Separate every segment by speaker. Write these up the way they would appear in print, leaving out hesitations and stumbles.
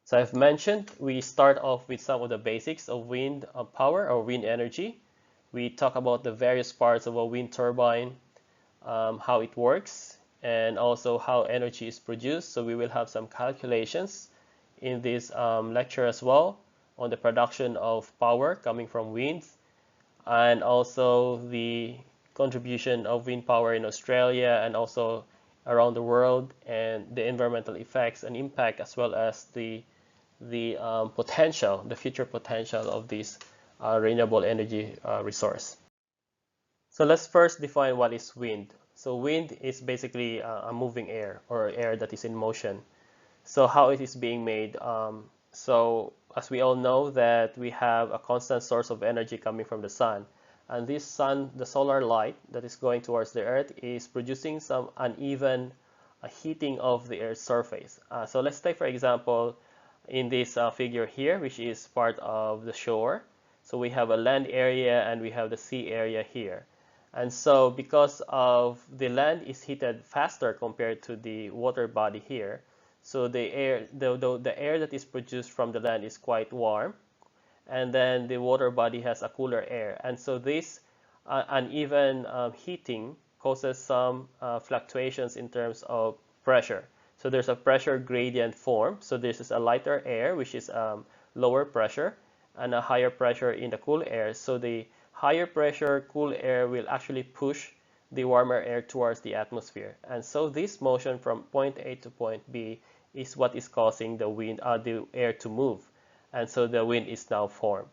Speaker 1: So I've mentioned we start off with some of the basics of wind power or wind energy. We talk about the various parts of a wind turbine, how it works, and also how energy is produced. So we will have some calculations in this lecture as well on the production of power coming from winds, and also the contribution of wind power in Australia and also around the world, and the environmental effects and impact, as well as the potential, the future potential of this renewable energy resource. So let's first define what is wind. So wind is basically a moving air or air that is in motion. So how it is being made? So as we all know that we have a constant source of energy coming from the sun, and this sun, the solar light that is going towards the earth, is producing some uneven heating of the earth's surface. So let's take for example in this figure here, which is part of the shore. So we have a land area and we have the sea area here. And so because of the land is heated faster compared to the water body here, so the air that is produced from the land is quite warm, and then the water body has a cooler air. And so this uneven heating causes some fluctuations in terms of pressure. So there's a pressure gradient form. So this is a lighter air, which is lower pressure, and a higher pressure in the cool air. So the higher pressure cool air will actually push the warmer air towards the atmosphere. And so this motion from point A to point B is what is causing the air to move. And so the wind is now formed.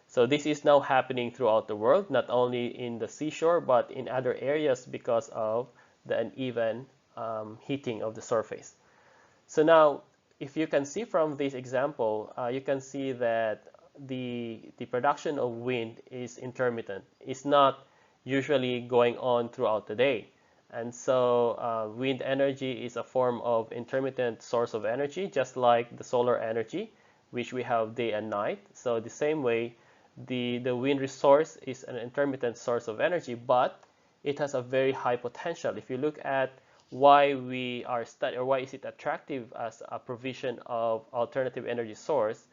Speaker 1: So this is now happening throughout the world, not only in the seashore, but in other areas because of the uneven heating of the surface. So now, if you can see from this example, you can see that the production of wind is intermittent. It's not usually going on throughout the day. And so wind energy is a form of intermittent source of energy, just like the solar energy, which we have day and night. So the same way, the wind resource is an intermittent source of energy, but it has a very high potential. If you look at why we are studying, or why is it attractive as a provision of alternative energy source,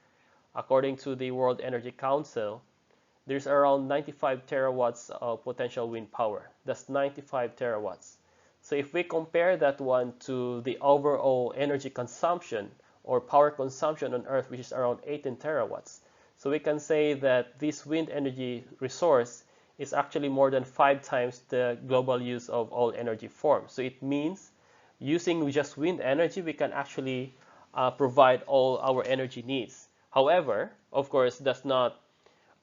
Speaker 1: according to the World Energy Council, there's around 95 terawatts of potential wind power. That's 95 terawatts. So if we compare that one to the overall energy consumption or power consumption on Earth, which is around 18 terawatts, so we can say that this wind energy resource is actually more than 5 times the global use of all energy forms. So it means using just wind energy, we can actually provide all our energy needs. However, of course, that's not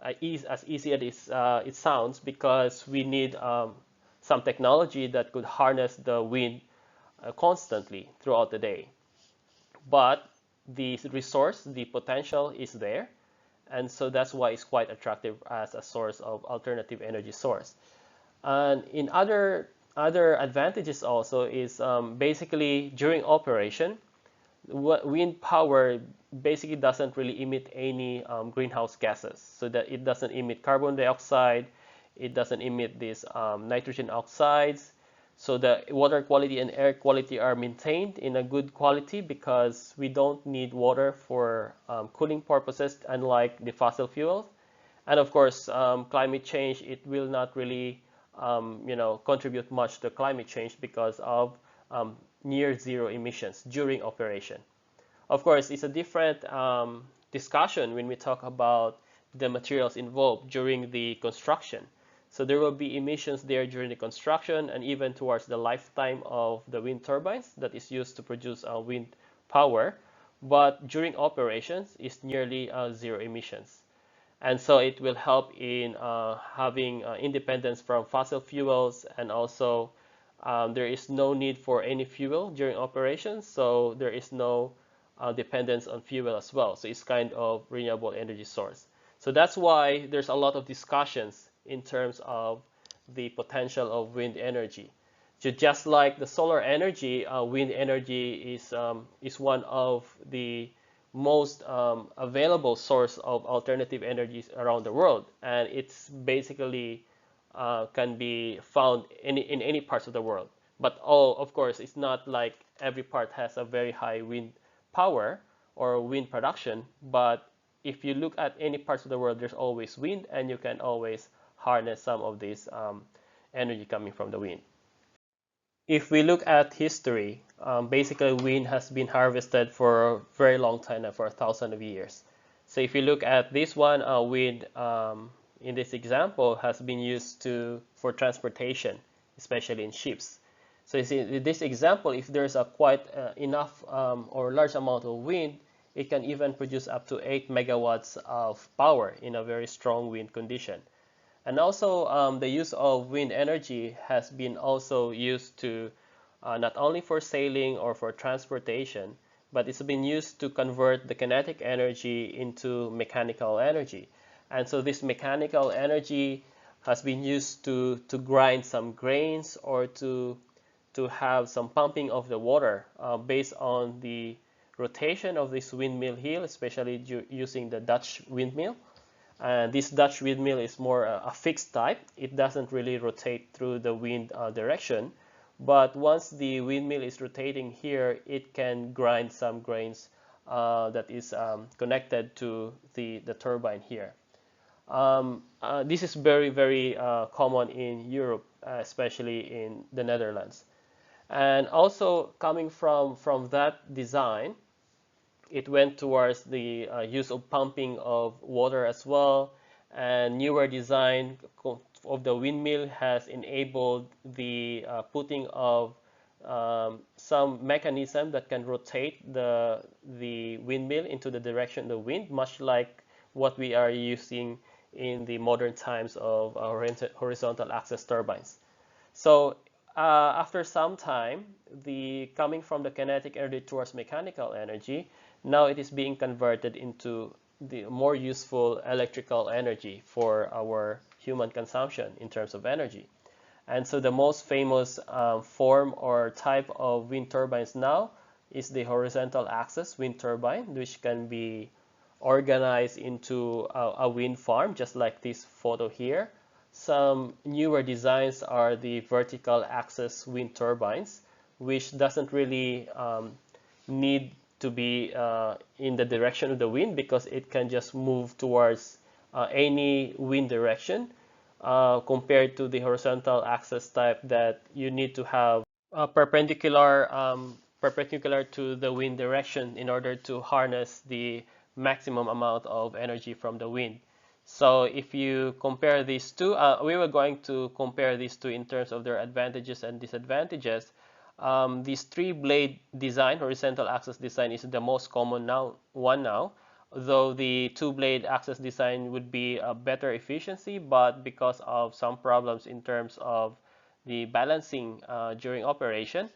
Speaker 1: as easy as it sounds, because we need some technology that could harness the wind constantly throughout the day. But the resource, the potential is there, and so that's why it's quite attractive as a source of alternative energy source. And in other advantages also is basically during operation, wind power basically doesn't really emit any greenhouse gases, so that it doesn't emit carbon dioxide, it doesn't emit these nitrogen oxides. So the water quality and air quality are maintained in a good quality because we don't need water for cooling purposes, unlike the fossil fuels. And of course, climate change, it will not really contribute much to climate change because of near zero emissions during operation. Of course, it's a different discussion when we talk about the materials involved during the construction. So there will be emissions there during the construction and even towards the lifetime of the wind turbines that is used to produce wind power. But during operations, it's nearly zero emissions. And so it will help in having independence from fossil fuels, and also there is no need for any fuel during operations, so there is no dependence on fuel as well. So it's kind of renewable energy source. So that's why there's a lot of discussions in terms of the potential of wind energy. So just like the solar energy, wind energy is one of the most available source of alternative energies around the world, and it's basically can be found in any parts of the world. But of course, it's not like every part has a very high wind power or wind production. But if you look at any parts of the world, there's always wind, and you can always harness some of this energy coming from the wind. If we look at history, basically wind has been harvested for a very long time now, for thousands of years. So if you look at this one, wind in this example has been used for transportation, especially in ships. So you see, in this example, if there's a quite enough or large amount of wind, it can even produce up to 8 megawatts of power in a very strong wind condition. And also, the use of wind energy has been also used to not only for sailing or for transportation, but it's been used to convert the kinetic energy into mechanical energy. And so this mechanical energy has been used to grind some grains or to have some pumping of the water based on the rotation of this windmill here, especially using the Dutch windmill. This Dutch windmill is more a fixed type. It doesn't really rotate through the wind direction. But once the windmill is rotating here, it can grind some grains that is connected to the turbine here. This is very, very common in Europe, especially in the Netherlands. And also coming from that design, it went towards the use of pumping of water as well. And newer design of the windmill has enabled the putting of some mechanism that can rotate the windmill into the direction of the wind, much like what we are using in the modern times of horizontal axis turbines. So after some time, the coming from the kinetic energy towards mechanical energy, now it is being converted into the more useful electrical energy for our human consumption in terms of energy. And so the most famous form or type of wind turbines now is the horizontal axis wind turbine, which can be organized into a wind farm, just like this photo here. Some newer designs are the vertical axis wind turbines, which doesn't really need to be in the direction of the wind, because it can just move towards any wind direction compared to the horizontal axis type that you need to have perpendicular to the wind direction in order to harness the maximum amount of energy from the wind. So if you compare these two, we were going to compare these two in terms of their advantages and disadvantages. This three-blade design, horizontal axis design, is the most common one now, though the two-blade axis design would be a better efficiency, but because of some problems in terms of the balancing during operation,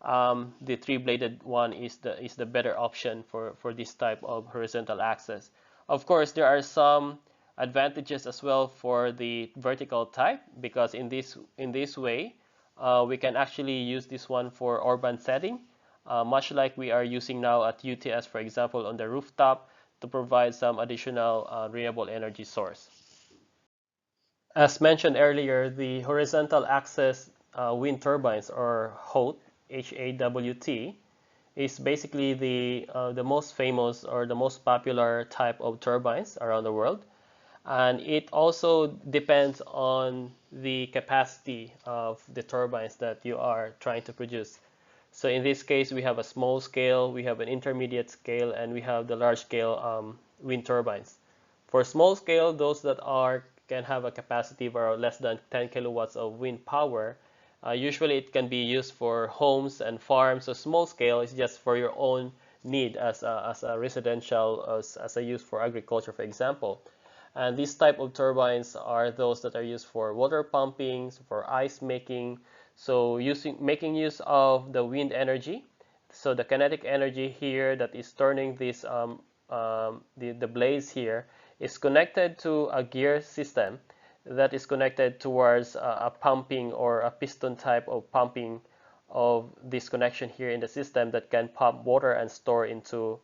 Speaker 1: the three-bladed one is the better option for this type of horizontal axis. Of course, there are some advantages as well for the vertical type, because in this way we can actually use this one for urban setting, much like we are using now at UTS, for example, on the rooftop, to provide some additional renewable energy source. As mentioned earlier, the horizontal axis wind turbines, or HOT, HAWT, is basically the most famous or the most popular type of turbines around the world. And it also depends on the capacity of the turbines that you are trying to produce. So in this case, we have a small scale, we have an intermediate scale, and we have the large scale wind turbines. For small scale, those that can have a capacity of less than 10 kilowatts of wind power, usually it can be used for homes and farms. So small scale is just for your own need as a residential, as a use for agriculture, for example. And these type of turbines are those that are used for water pumping, for ice making. So making use of the wind energy. So the kinetic energy here that is turning this the blades here is connected to a gear system that is connected towards a pumping or a piston type of pumping of this connection here in the system that can pump water and store into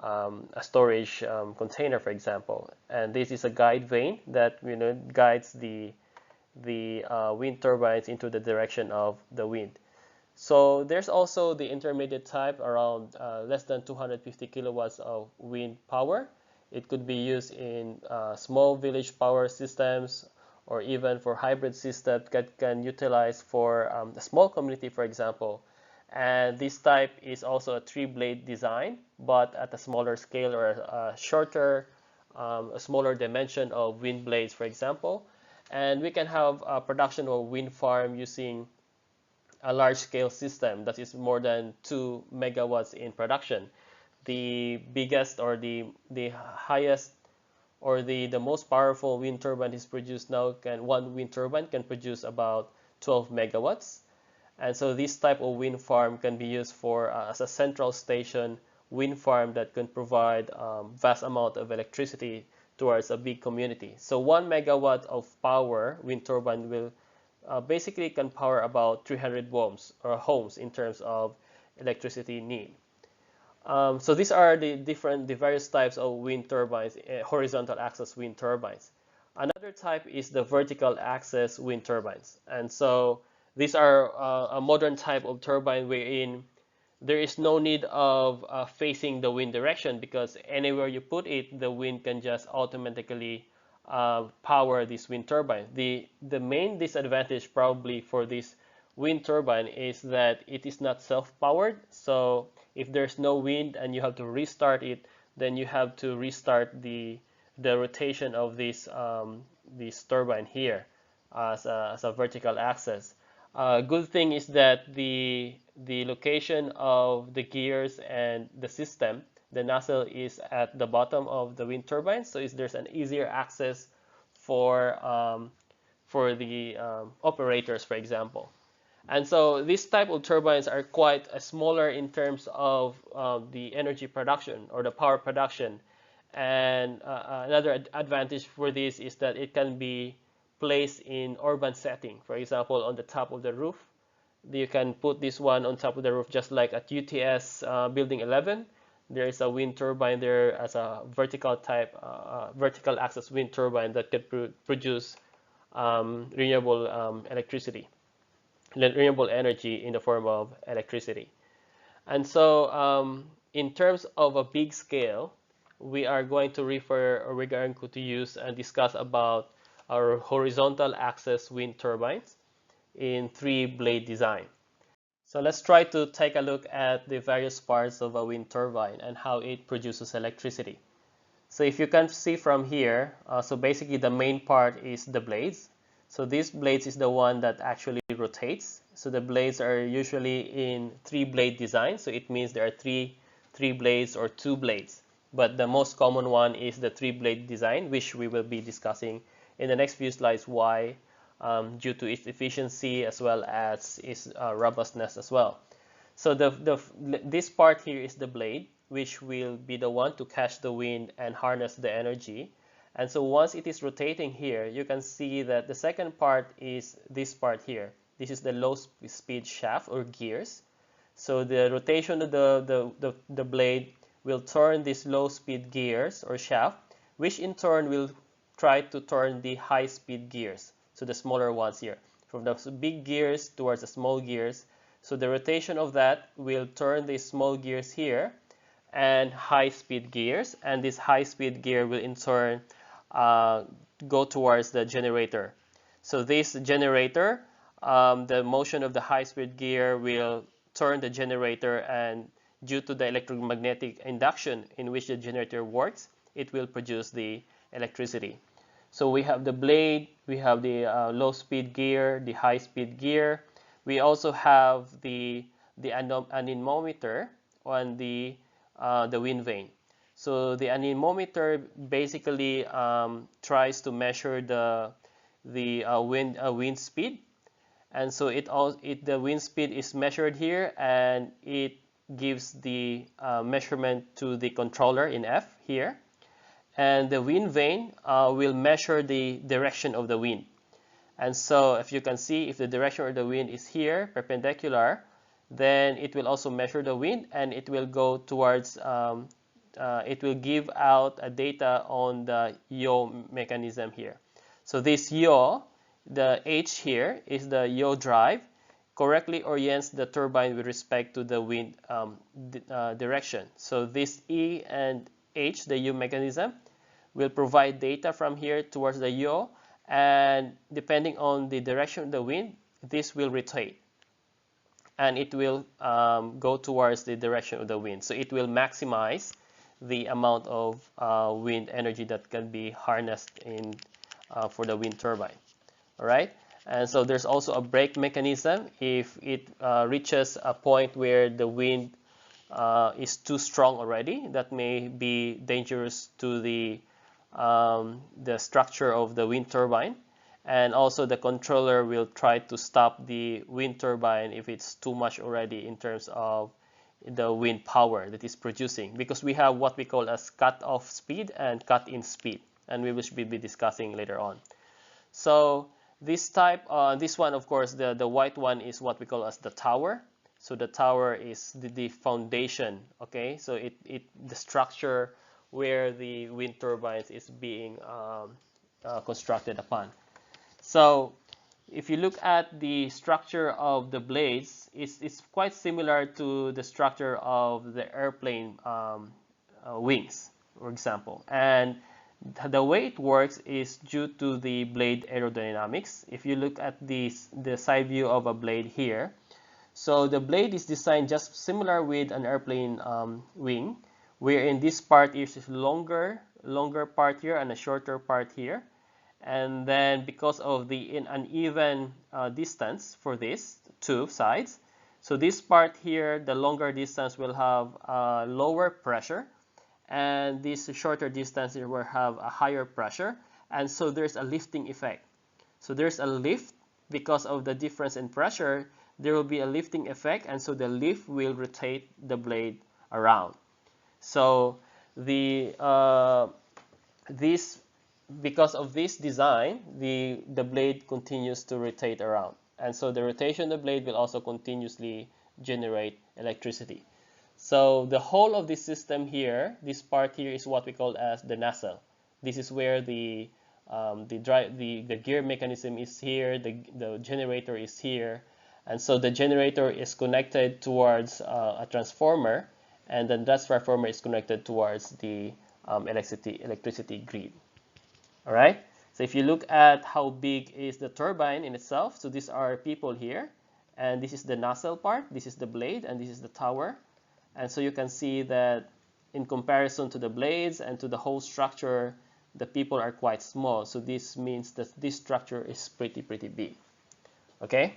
Speaker 1: a storage container, for example. And this is a guide vane that guides the wind turbines into the direction of the wind. So there's also the intermediate type around less than 250 kilowatts of wind power. It could be used in small village power systems or even for hybrid systems that can utilize for a small community, for example. And this type is also a three-blade design, but at a smaller scale or a shorter, a smaller dimension of wind blades, for example. And we can have a production of wind farm using a large-scale system that is more than 2 megawatts in production. The biggest or the highest or the most powerful wind turbine is produced now one wind turbine can produce about 12 megawatts. And so this type of wind farm can be used for as a central station wind farm that can provide vast amount of electricity towards a big community. So 1 megawatt of power wind turbine will basically can power about 300 homes in terms of electricity need. So these are the various types of wind turbines, horizontal axis wind turbines. Another type is the vertical axis wind turbines. And so these are a modern type of turbine wherein there is no need of facing the wind direction, because anywhere you put it, the wind can just automatically power this wind turbine. The main disadvantage probably for this wind turbine is that it is not self-powered. So if there's no wind and you have to restart it, then you have to restart the rotation of this turbine here as a vertical axis. Good thing is that the location of the gears and the system, the nozzle is at the bottom of the wind turbine, so there's an easier access for the operators, for example. And so these type of turbines are quite smaller in terms of the energy production or the power production. And another advantage for this is that it can be placed in urban setting. For example, on the top of the roof, you can put this one on top of the roof, just like at UTS Building 11. There is a wind turbine there as a vertical type, vertical axis wind turbine that can produce renewable electricity, renewable energy in the form of electricity. And so in terms of a big scale, we are going to refer, or we're going to use and discuss about our horizontal axis wind turbines in three-blade design. So let's try to take a look at the various parts of a wind turbine and how it produces electricity. So if you can see from here, so basically the main part is the blades. So these blades is the one that actually rotates. So the blades are usually in three-blade design. So it means there are three blades or two blades. But the most common one is the three-blade design, which we will be discussing in the next few slides why, due to its efficiency as well as its robustness as well. So this part here is the blade, which will be the one to catch the wind and harness the energy. And so once it is rotating here, you can see that the second part is this part here. This is the low speed shaft or gears. So the rotation of the blade will turn these low speed gears or shaft, which in turn will try to turn the high speed gears. So the smaller ones here, from the big gears towards the small gears. So the rotation of that will turn the small gears here and high speed gears, and this high speed gear will in turn go towards the generator. So this generator, the motion of the high speed gear will turn the generator, and due to the electromagnetic induction in which the generator works, it will produce the electricity. So we have the blade, we have the low speed gear, the high speed gear. We also have the anemometer on the wind vane. So the anemometer basically tries to measure the wind speed, and so the wind speed is measured here, and it gives the measurement to the controller in F here. And the wind vane will measure the direction of the wind. And so if you can see, if the direction of the wind is here, perpendicular, then it will also measure the wind, and it will go towards, it will give out a data on the yaw mechanism here. So this yaw, the H here is the yaw drive, correctly orients the turbine with respect to the wind direction. So this E and H, the U mechanism, will provide data from here towards the yaw, and depending on the direction of the wind, this will rotate and it will go towards the direction of the wind. So it will maximize the amount of wind energy that can be harnessed in for the wind turbine. All right, and so there's also a brake mechanism if it reaches a point where the wind is too strong already. That may be dangerous to the structure of the wind turbine. And also the controller will try to stop the wind turbine if it's too much already in terms of the wind power that is producing, because we have what we call as cut-off speed and cut-in speed, and we will be discussing later on. So this type, this one, of course, the white one is what we call as the tower. So the tower is the foundation, okay? So the structure where the wind turbines is being constructed upon. So if you look at the structure of the blades, it's quite similar to the structure of the airplane wings, for example. And the way it works is due to the blade aerodynamics. If you look at the side view of a blade here, so the blade is designed just similar with an airplane wing, wherein this part is longer part here and a shorter part here. And then because of the uneven distance for these two sides, so this part here, the longer distance will have lower pressure, and this shorter distance here will have a higher pressure, and so there's a lifting effect. So there's a lift because of the difference in pressure. There will be a lifting effect, and so the lift will rotate the blade around. So because of this design, the blade continues to rotate around, and so the rotation of the blade will also continuously generate electricity. So the whole of this system here, this part here, is what we call as the nacelle. This is where the gear mechanism is here, the generator is here, and so the generator is connected towards a transformer, and then that transformer is connected towards the electricity grid. All right, so if you look at how big is the turbine in itself, so these are people here, and this is the nacelle part, this is the blade, and this is the tower. And so you can see that in comparison to the blades and to the whole structure, the people are quite small. So this means that this structure is pretty big. Okay,